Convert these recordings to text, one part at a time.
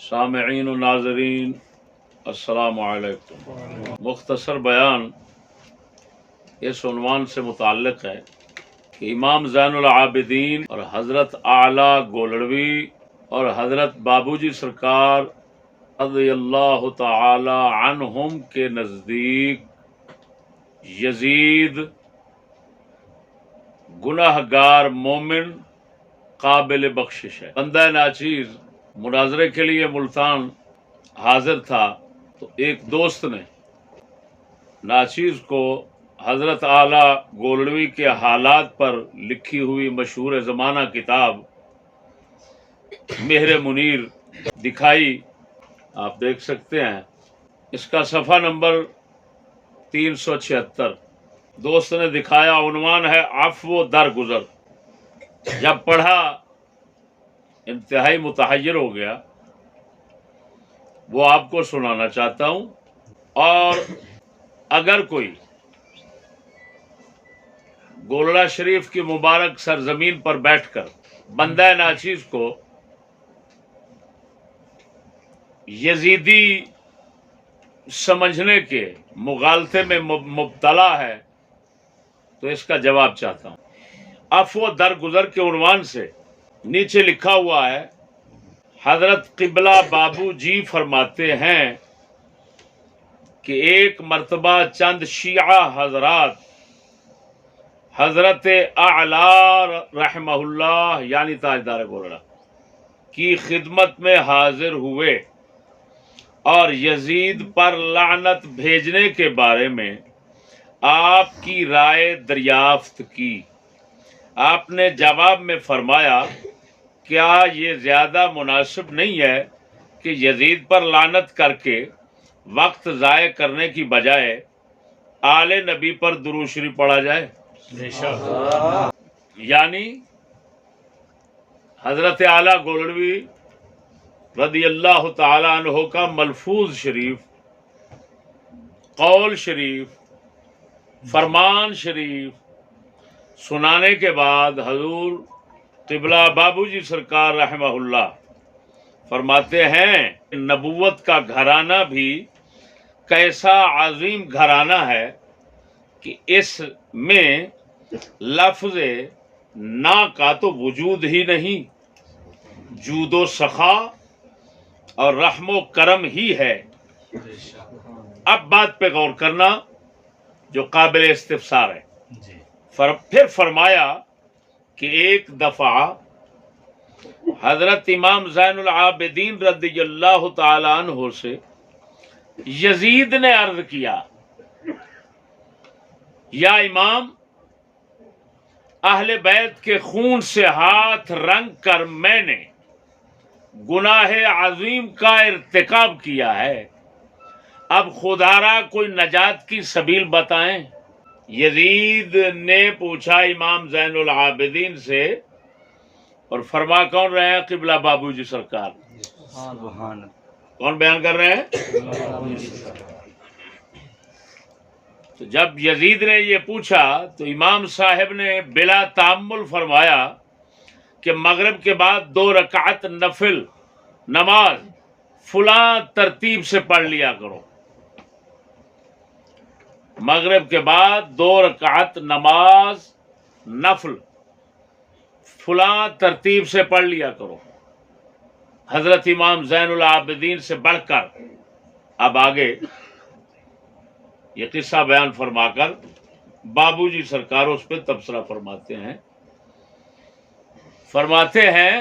سامعین و ناظرین السلام علیکم۔ مختصر بیان اس عنوان سے متعلق ہے کہ امام زین العابدین اور حضرت اعلی گولڑوی اور حضرت بابوجی سرکار رضی اللہ تعالی عنہم کے نزدیک یزید گناہگار مومن قابل بخشش ہے۔ بندہ ناچیز مناظرے کے لیے ملتان حاضر تھا تو ایک دوست نے ناچیز کو حضرت اعلی گولڑوی کے حالات پر لکھی ہوئی مشہور زمانہ کتاب مہر منیر دکھائی، آپ دیکھ سکتے ہیں۔ اس کا صفحہ نمبر 376 دوست نے دکھایا، عنوان ہے عفو درگزر۔ جب پڑھا انتہائی متحیر ہو گیا، وہ آپ کو سنانا چاہتا ہوں، اور اگر کوئی گولڑا شریف کی مبارک سرزمین پر بیٹھ کر بندہ ناچیز کو یزیدی سمجھنے کے مغالطے میں مبتلا ہے تو اس کا جواب چاہتا ہوں۔ عفو درگزر کے عنوان سے نیچے لکھا ہوا ہے، حضرت قبلہ بابو جی فرماتے ہیں کہ ایک مرتبہ چند شیعہ حضرات حضرت اعلی رحمہ اللہ یعنی تاجدار گولڑا کی خدمت میں حاضر ہوئے اور یزید پر لعنت بھیجنے کے بارے میں آپ کی رائے دریافت کی۔ آپ نے جواب میں فرمایا، کیا یہ زیادہ مناسب نہیں ہے کہ یزید پر لعنت کر کے وقت ضائع کرنے کی بجائے آل نبی پر درود شریف پڑھا جائے؟ یعنی حضرت اعلی گولڑوی رضی اللہ تعالی عنہ کا ملفوظ شریف، قول شریف، فرمان شریف سنانے کے بعد حضور قبلہ بابو جی سرکار رحمہ اللہ فرماتے ہیں، نبوت کا گھرانہ بھی کیسا عظیم گھرانہ ہے کہ اس میں لفظ نا کا تو وجود ہی نہیں، جود و سخا اور رحم و کرم ہی ہے۔ اب بات پہ غور کرنا جو قابل استفسار ہے۔ پھر فرمایا کہ ایک دفعہ حضرت امام زین العابدین رضی اللہ تعالی عنہ سے یزید نے عرض کیا، یا امام، اہل بیت کے خون سے ہاتھ رنگ کر میں نے گناہ عظیم کا ارتکاب کیا ہے، اب خدارا کوئی نجات کی سبیل بتائیں۔ یزید نے پوچھا امام زین العابدین سے، اور فرما کون رہے ہیں؟ قبلہ بابو جی سرکار۔ کون بیان کر رہے ہیں؟ تو جب یزید نے یہ پوچھا تو امام صاحب نے بلا تأمل فرمایا کہ مغرب کے بعد 2 رکعت نفل نماز فلاں ترتیب سے پڑھ لیا کرو۔ مغرب کے بعد 2 رکعت نماز نفل فلاں ترتیب سے پڑھ لیا کرو۔ حضرت امام زین العابدین سے بڑھ کر اب آگے یہ قصہ بیان فرما کر بابو جی سرکار اس پہ تبصرہ فرماتے ہیں۔ فرماتے ہیں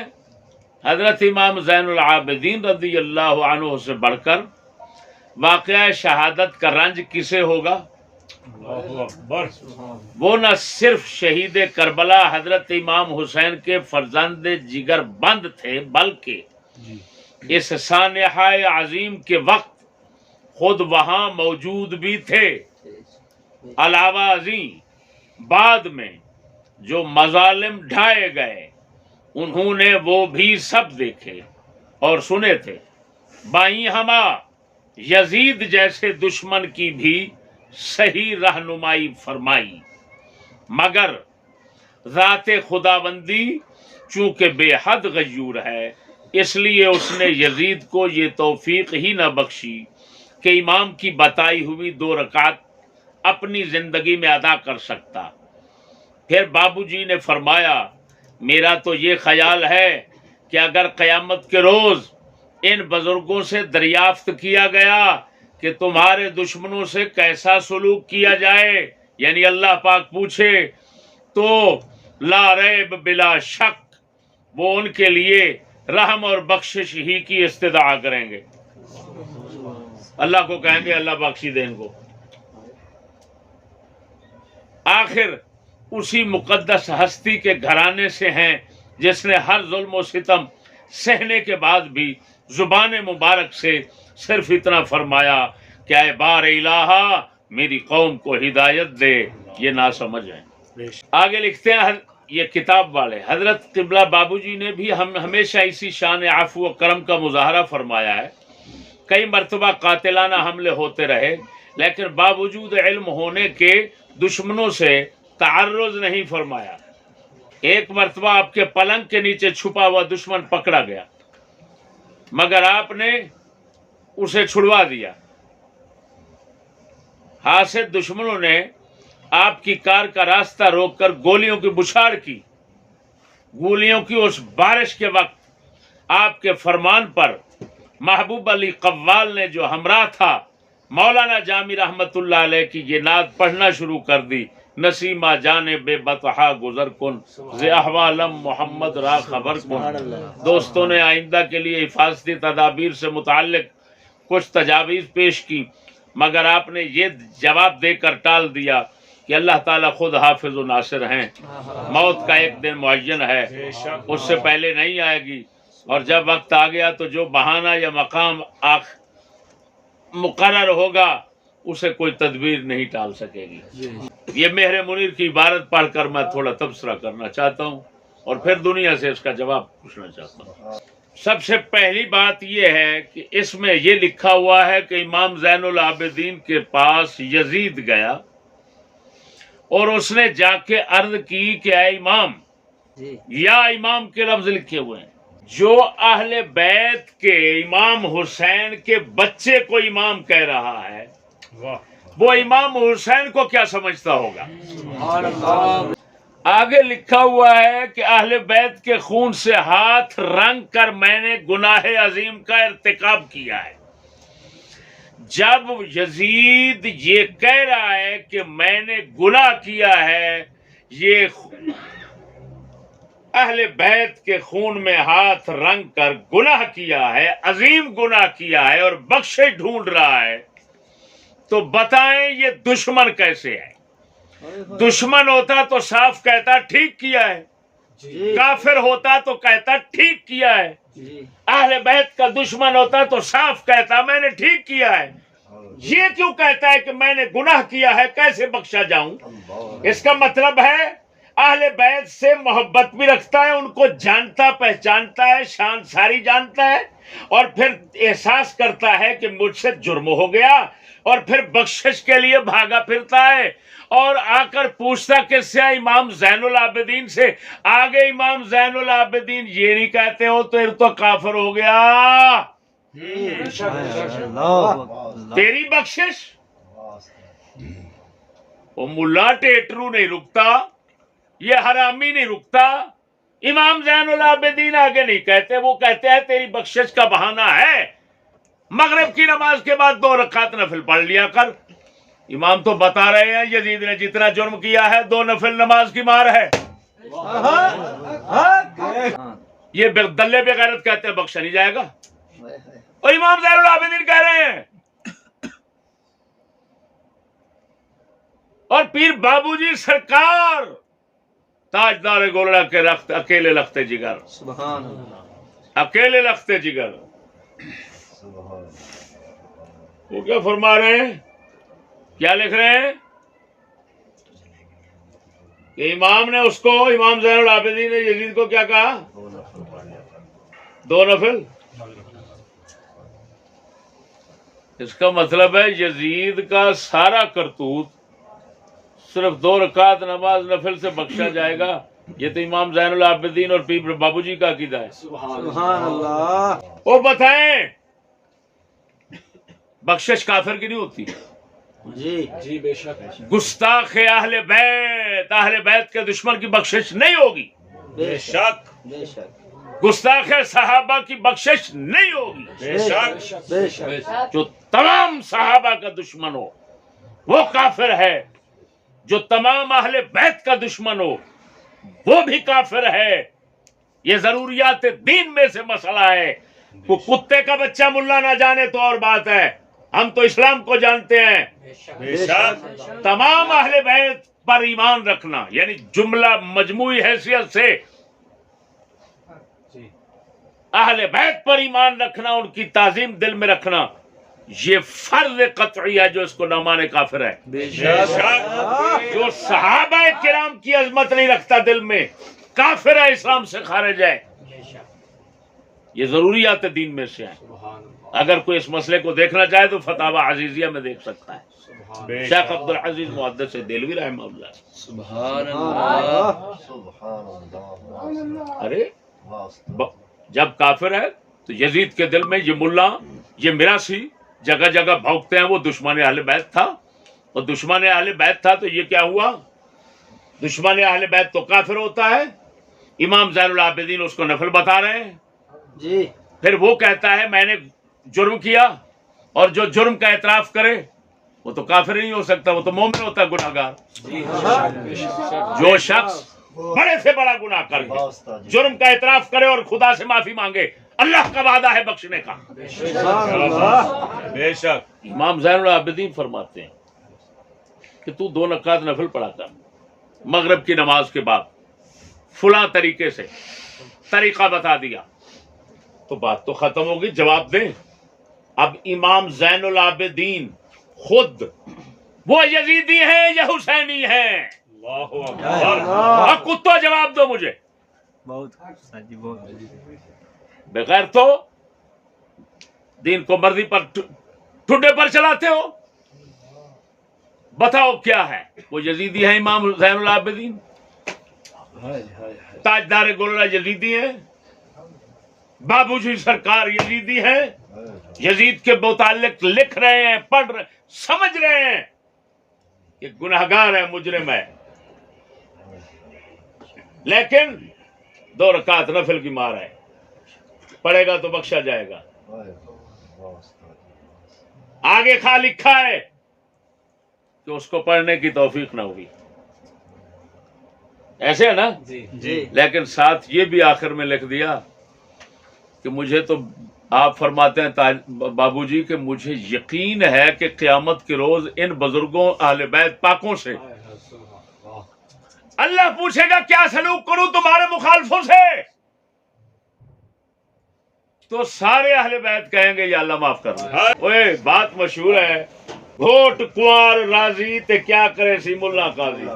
حضرت امام زین العابدین رضی اللہ عنہ سے بڑھ کر واقعہ شہادت کا رنج کسے ہوگا؟ وہ نہ صرف شہید کربلا حضرت امام حسین کے فرزند جگر بند تھے، بلکہ اس سانحہ عظیم کے وقت خود وہاں موجود بھی تھے۔ علاوہ ازیں بعد میں جو مظالم ڈھائے گئے انہوں نے وہ بھی سب دیکھے اور سنے تھے۔ بائیں ہما یزید جیسے دشمن کی بھی صحیح رہنمائی فرمائی، مگر ذات خداوندی چونکہ بے حد غیور ہے اس لیے اس نے یزید کو یہ توفیق ہی نہ بخشی کہ امام کی بتائی ہوئی 2 رکعت اپنی زندگی میں ادا کر سکتا۔ پھر بابو جی نے فرمایا میرا تو یہ خیال ہے کہ اگر قیامت کے روز ان بزرگوں سے دریافت کیا گیا کہ تمہارے دشمنوں سے کیسا سلوک کیا جائے، یعنی اللہ پاک پوچھے، تو لا ریب بلا شک وہ ان کے لیے رحم اور بخشش ہی کی استدعا کریں گے۔ اللہ کو کہیں گے اللہ بخشی دے ان کو۔ آخر اسی مقدس ہستی کے گھرانے سے ہیں جس نے ہر ظلم و ستم سہنے کے بعد بھی زبان مبارک سے صرف اتنا فرمایا کہ اے بار الہا میری قوم کو ہدایت دے، یہ نہ سمجھ ہیں۔ آگے لکھتے ہیں یہ کتاب والے، حضرت قبلہ بابو جی نے بھی ہمیشہ اسی شان عفو و کرم کا مظاہرہ فرمایا ہے۔ کئی مرتبہ قاتلانہ حملے ہوتے رہے لیکن باوجود علم ہونے کے دشمنوں سے تعرض نہیں فرمایا۔ ایک مرتبہ آپ کے پلنگ کے نیچے چھپا ہوا دشمن پکڑا گیا مگر آپ نے اسے چھڑوا دیا۔ حاسد دشمنوں نے آپ کی کار کا راستہ روک کر گولیوں کی بچھاڑ کی۔ گولیوں کی اس بارش کے وقت آپ کے فرمان پر محبوب علی قوال نے جو ہمراہ تھا مولانا جامی رحمت اللہ علیہ کی یہ نعت پڑھنا شروع کر دی، نسیمہ جانے بے بطحا گزر کن ز احوالم محمد را خبر کن۔ دوستوں نے آئندہ کے لیے حفاظتی تدابیر سے متعلق کچھ تجاویز پیش کی مگر آپ نے یہ جواب دے کر ٹال دیا کہ اللہ تعالیٰ خود حافظ و ناصر ہیں، موت کا ایک دن معین ہے، اس سے پہلے نہیں آئے گی، اور جب وقت آ گیا تو جو بہانہ یا مقام مقرر ہوگا اسے کوئی تدبیر نہیں ٹال سکے گی۔ یہ مہر منیر کی عبارت پڑھ کر میں تھوڑا تبصرہ کرنا چاہتا ہوں اور پھر دنیا سے اس کا جواب پوچھنا چاہتا ہوں۔ سب سے پہلی بات یہ ہے کہ اس میں یہ لکھا ہوا ہے کہ امام زین العابدین کے پاس یزید گیا اور اس نے جا کے عرض کی کہ اے امام، یا امام کے لفظ لکھے ہوئے ہیں، جو اہل بیت کے امام حسین کے بچے کو امام کہہ رہا ہے وہ امام حسین کو کیا سمجھتا ہوگا۔ آگے لکھا ہوا ہے کہ اہل بیت کے خون سے ہاتھ رنگ کر میں نے گناہ عظیم کا ارتکاب کیا ہے۔ جب یزید یہ کہہ رہا ہے کہ میں نے گناہ کیا ہے، یہ اہل بیت کے خون میں ہاتھ رنگ کر گناہ کیا ہے، عظیم گناہ کیا ہے اور بخشش ڈھونڈ رہا ہے، تو بتائیں یہ دشمن کیسے ہے؟ دشمن ہوتا تو صاف کہتا ٹھیک کیا ہے، کافر ہوتا تو کہتا ٹھیک کیا ہے، اہل بیت کا دشمن ہوتا تو صاف کہتا میں نے ٹھیک کیا ہے۔ یہ کیوں کہتا ہے کہ میں نے گناہ کیا ہے، کیسے بخشا جاؤں؟ اس کا مطلب ہے اہل بیت سے محبت بھی رکھتا ہے، ان کو جانتا پہچانتا ہے، شان ساری جانتا ہے، اور پھر احساس کرتا ہے کہ مجھ سے جرم ہو گیا اور پھر بخشش کے لیے بھاگا پھرتا ہے اور آ کر پوچھتا کس سے؟ امام زین العابدین سے۔ آگے امام زین العابدین یہ نہیں کہتے ہو تو کافر ہو گیا، تیری بخشش۔ وہ ملا ٹیٹرو نہیں رکتا، یہ حرامی نہیں رکتا، امام زین العابدین آگے نہیں کہتے، وہ کہتے ہیں تیری بخشش کا بہانہ ہے، مغرب کی نماز کے بعد 2 رکعت نفل پڑھ لیا کر۔ امام تو بتا رہے ہیں یزید نے جتنا جرم کیا ہے 2 نفل نماز کی مار ہے۔ یہ دلے بے غیرت کہتے ہیں بخشا نہیں جائے گا، اور امام زین العابدین کہہ رہے ہیں۔ اور پیر بابو جی سرکار تاجدار گولڑا کے رخت اکیلے لختے جگر، اکیلے لختے جگر، وہ کیا فرما رہے ہیں، کیا لکھ رہے ہیں کہ امام نے اس کو، امام زین العابدین نے یزید کو کیا کہا؟ 2 نفل۔ اس کا مطلب ہے یزید کا سارا کرتوت صرف 2 رکعت نماز نفل سے بخشا جائے گا، یہ تو امام زین العابدین اور پیر بابو جی کا عقیدہ ہے. سبحان اللہ. وہ بتائیں بخشش کافر کی نہیں ہوتی؟ جی جی بے شک. گستاخ اہل بیت کے دشمن کی بخشش نہیں ہوگی. بے شک. بے شک. گستاخ صحابہ کی بخشش نہیں ہوگی. بے شک. بے شک. جو تمام صحابہ کا دشمن ہو وہ کافر ہے، جو تمام اہل بیت کا دشمن ہو وہ بھی کافر ہے. یہ ضروریات دین میں سے مسئلہ ہے. وہ کتے کا بچہ ملا نہ جانے تو اور بات ہے، ہم تو اسلام کو جانتے ہیں. بے شک. تمام اہل بیت پر ایمان رکھنا یعنی جملہ مجموعی حیثیت سے اہل بیت پر ایمان رکھنا، ان کی تعظیم دل میں رکھنا، یہ فرض قطعی ہے جو اس کو نہ مانے کافر ہے. بے شک. جو صحابہ کرام کی عظمت نہیں رکھتا دل میں کافر ہے، اسلام سے خارج ہے. یہ ضروریات دین میں سے ہیں. اگر کوئی اس مسئلے کو دیکھنا چاہے تو فتاوی عزیزیہ میں دیکھ سکتا ہے. شیخ عبدالعزیز محدث دہلوی رحمہ اللہ. سبحان اللہ. ارے جب کافر ہے تو یزید کے دل میں یہ ملا یہ میراثی جگہ جگہ بھونکتے ہیں وہ دشمن اہل بیت تھا، اور دشمن اہل بیت تھا تو یہ کیا ہوا؟ دشمن اہل بیت تو کافر ہوتا ہے. امام زین العابدین اس کو نفل بتا رہے ہیں. جی. پھر وہ کہتا ہے میں نے جرم کیا، اور جو جرم کا اعتراف کرے وہ تو کافر نہیں ہو سکتا، وہ تو مومن ہوتا ہے، گناہ گار. جو شخص بڑے سے بڑا گناہ کر کے جرم کا اعتراف کرے اور خدا سے معافی مانگے، اللہ کا وعدہ ہے بخشنے کا. بے شک. امام زین العابدین فرماتے ہیں کہ تو 2 رکعت نفل پڑھا کر مغرب کی نماز کے بعد فلاں طریقے سے، طریقہ بتا دیا تو بات تو ختم ہوگی. جواب دیں. اب امام زین العابدین خود وہ یزیدی ہیں یا حسینی ہیں؟ اللہ اکبر. اب کتو جواب دو مجھے. بہت سچی بہت. بغیر تو دین کو مرضی پر ٹھڈے پر چلاتے ہو. بتاؤ کیا ہے؟ وہ یزیدی ہیں امام زین العابدین، تاجدار گولڑا یزیدی ہیں، بابو جی سرکار یزیدی ہیں. یزید کے متعلق لکھ رہے ہیں، پڑھ رہے، سمجھ رہے ہیں کہ گناہگار ہے، مجرم ہے، لیکن 2 رکعت نفل کی مار ہے، پڑھے گا تو بخشا جائے گا. آگے کھا لکھا ہے کہ اس کو پڑھنے کی توفیق نہ ہوئی. ایسے ہے نا؟ جی. لیکن ساتھ یہ بھی آخر میں لکھ دیا کہ مجھے تو آپ فرماتے ہیں بابو جی کہ مجھے یقین ہے کہ قیامت کے روز ان بزرگوں اہل بیت پاکوں سے اللہ پوچھے گا کیا سلوک کروں تمہارے مخالفوں سے، تو سارے اہل بیت کہیں گے یا اللہ معاف کر دے. اوے بات مشہور ہے، گھوٹ کنوار راضی تے کیا کرے سی ملا قاضی.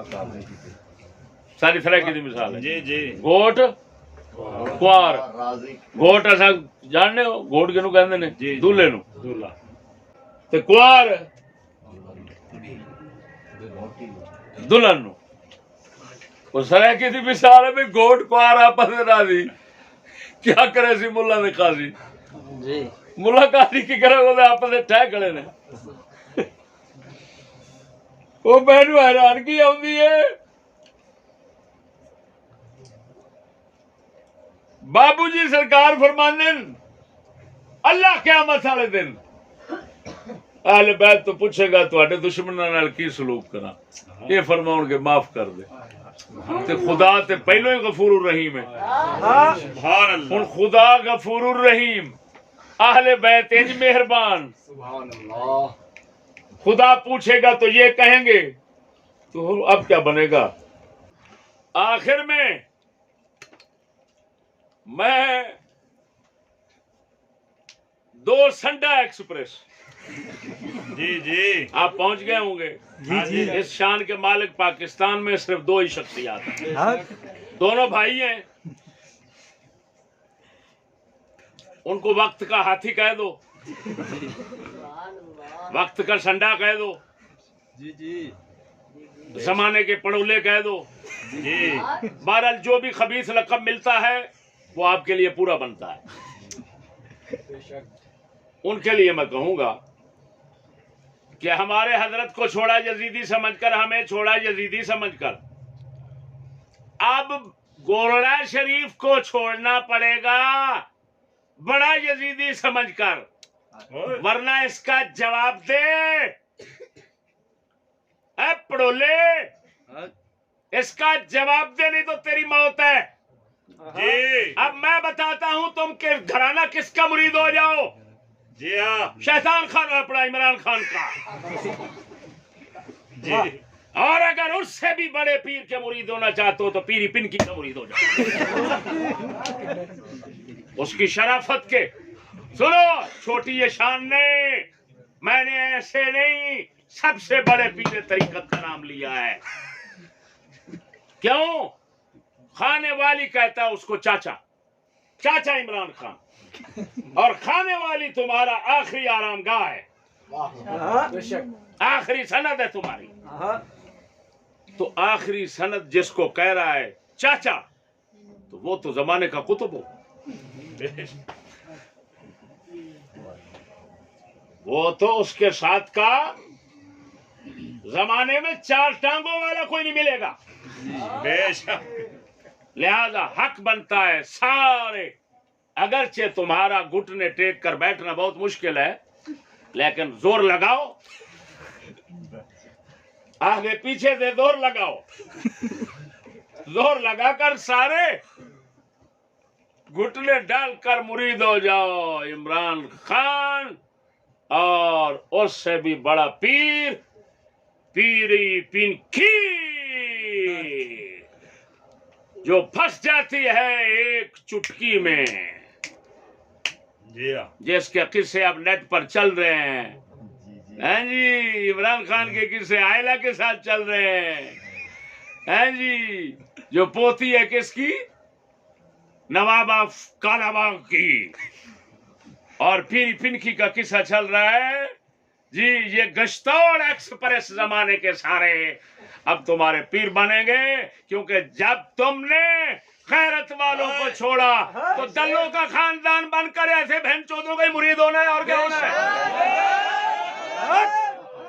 ساری طرح کی مثال ہے. جی جی. گھوٹ کنوار، گھوٹ ایسا جاننے ہو گھوٹ کنوں کہندے نے؟ دولہے نو. تے کنوار دلہن نو. اس طرح کی مثال ہے بھی گھوٹ کنوار آپس میں راضی کیا کرے سی ملا نے قاضی. جی. ملا قاضی کی کرے وہ آپس میں ٹھہ کھڑے نے. وہ مینوں حیرانگی آندی ہے بابو جی سرکار فرماندے اللہ قیامت والے دن اہل بیت تو پوچھے گا تواڈے دشمناں نال کی سلوک کراں، یہ فرماؤں گے معاف کر دے. تے خدا تے پہلو ہی غفور الرحیم ہے. سبحان اللہ. ہن خدا غفور الرحیم، اہل بیت انج مہربان، سبحان اللہ. خدا پوچھے گا تو یہ کہیں گے تو اب کیا بنے گا؟ آخر میں میں 2 سنڈا ایکسپریس، جی جی. آپ پہنچ گئے ہوں گے. اس شان کے مالک پاکستان میں صرف 2 ہی شخصیات ہیں، دونوں بھائی ہیں. ان کو وقت کا ہاتھی کہہ دو، وقت کا سنڈا کہہ دو. جی جی. زمانے کے پڑولے کہہ دو، جی بہرحال جو بھی خبیث لقب ملتا ہے وہ آپ کے لیے پورا بنتا ہے۔ ان کے لیے میں کہوں گا کہ ہمارے حضرت کو چھوڑا یزیدی سمجھ کر، ہمیں چھوڑا یزیدی سمجھ کر، اب گولڑا شریف کو چھوڑنا پڑے گا بڑا یزیدی سمجھ کر، ورنہ اس کا جواب دے۔ اے پڑولے، اس کا جواب دے، نہیں تو تیری موت ہے۔ جی اب میں بتاتا ہوں تم کہ گھرانہ کس کا مرید ہو جاؤ۔ جی ہاں شیطان خان اپنا عمران خان کا، جی اور اگر اس سے بھی بڑے پیر کے مرید ہونا چاہتے ہو تو پیری پنکی کا مرید ہو جاؤ۔ اس کی شرافت کے سنو، چھوٹی یہ شان نہیں، میں نے ایسے نہیں، سب سے بڑے پیر طریقت کا نام لیا ہے۔ کیوں؟ خانے والی کہتا ہے اس کو چاچا، چاچا عمران خان، اور کھانے والی تمہارا آخری آرام گاہ ہے، آخری سند ہے تمہاری۔ تو آخری سند جس کو کہہ رہا ہے چاچا، تو وہ تو زمانے کا قطب ہو، وہ تو اس کے ساتھ کا زمانے میں 4 ٹانگوں والا کوئی نہیں ملے گا۔ بے شک لہذا حق بنتا ہے سارے، اگرچہ تمہارا گھٹنے ٹیک کر بیٹھنا بہت مشکل ہے، لیکن زور لگاؤ، آگے پیچھے سے زور لگاؤ، زور لگا کر سارے گھٹنے ڈال کر مرید ہو جاؤ عمران خان، اور اس سے بھی بڑا پیر پیری پنکی، جو پھنس جاتی ہے ایک چٹکی میں، جی ہاں جس کے قصے اب نیٹ پر چل رہے ہیں۔ ہاں جی، عمران خان کے قصے عائلہ کے ساتھ چل رہے ہیں۔ ہاں جی، جو پوتی ہے کس کی؟ نواب آف کالا باغ کی، اور پیری پنکی کا قصہ چل رہا ہے۔ جی، یہ گشتور ایکسپریس زمانے کے سارے اب تمہارے پیر بنیں گے، کیونکہ جب تم نے غیرت والوں کو چھوڑا تو دلوں کا خاندان بن کر ایسے بہن چودوں کا ہی مرید ہونا ہے، اور کیا ہونا ہے؟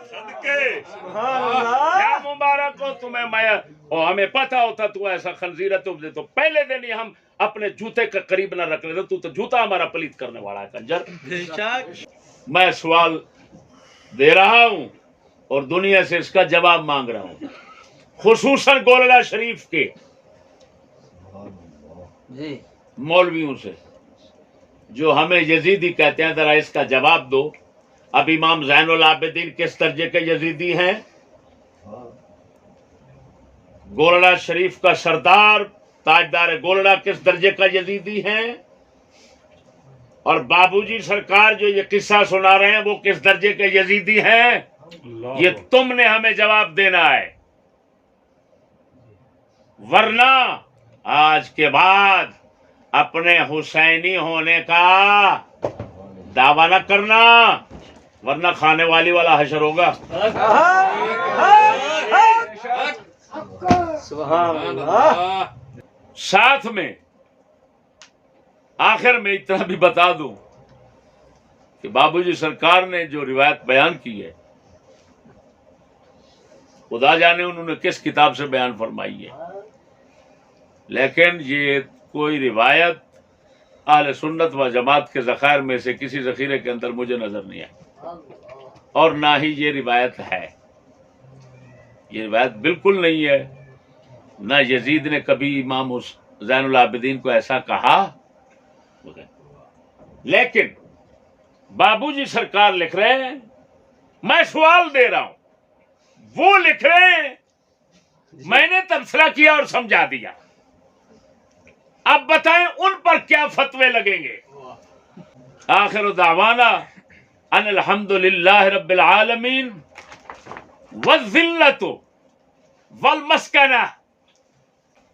صدقے کیا مبارک ہو تمہیں، میں اور ہمیں پتا ہوتا تو ایسا خنزیر ہے تو پہلے دن ہی ہم اپنے جوتے کے قریب نہ رکھ لیتے، تو جوتا ہمارا پلیت کرنے والا ہے کنجر۔ میں سوال دے رہا ہوں اور دنیا سے اس کا جواب مانگ رہا ہوں، خصوصاً گولڑا شریف کے جی مولویوں سے جو ہمیں یزیدی کہتے ہیں، ذرا اس کا جواب دو۔ اب امام زین العابدین کس درجے کے یزیدی ہیں؟ گولڑا شریف کا سردار تاجدار گولڑا کس درجے کا یزیدی ہیں؟ اور بابو جی سرکار جو یہ قصہ سنا رہے ہیں وہ کس درجے کے یزیدی ہیں؟ یہ تم نے ہمیں جواب دینا ہے، ورنہ آج کے بعد اپنے حسینی ہونے کا دعویٰ نہ کرنا، ورنہ کھانے والی والا حشر ہوگا۔ سبحان اللہ۔ ساتھ میں آخر میں اتنا بھی بتا دوں کہ بابو جی سرکار نے جو روایت بیان کی ہے، خدا جانے انہوں نے کس کتاب سے بیان فرمائی ہے، لیکن یہ کوئی روایت اہل سنت و جماعت کے ذخائر میں سے کسی ذخیرے کے اندر مجھے نظر نہیں آئی، اور نہ ہی یہ روایت ہے، یہ روایت بالکل نہیں ہے۔ نہ یزید نے کبھی امام زین العابدین کو ایسا کہا، لیکن بابو جی سرکار لکھ رہے ہیں، میں سوال دے رہا ہوں، وہ لکھ رہے ہیں، میں نے تبصرہ کیا اور سمجھا دیا، اب بتائیں ان پر کیا فتوے لگیں گے۔ آخر دعوانا ان الحمدللہ رب العالمین والذلۃ والمسکنہ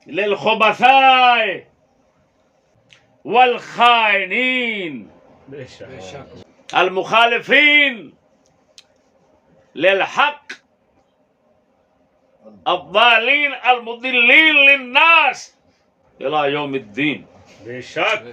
للخبثاء والخائنین بے شک المخالفین للحق الضالین المضلین للناس الی یوم الدین. بے شک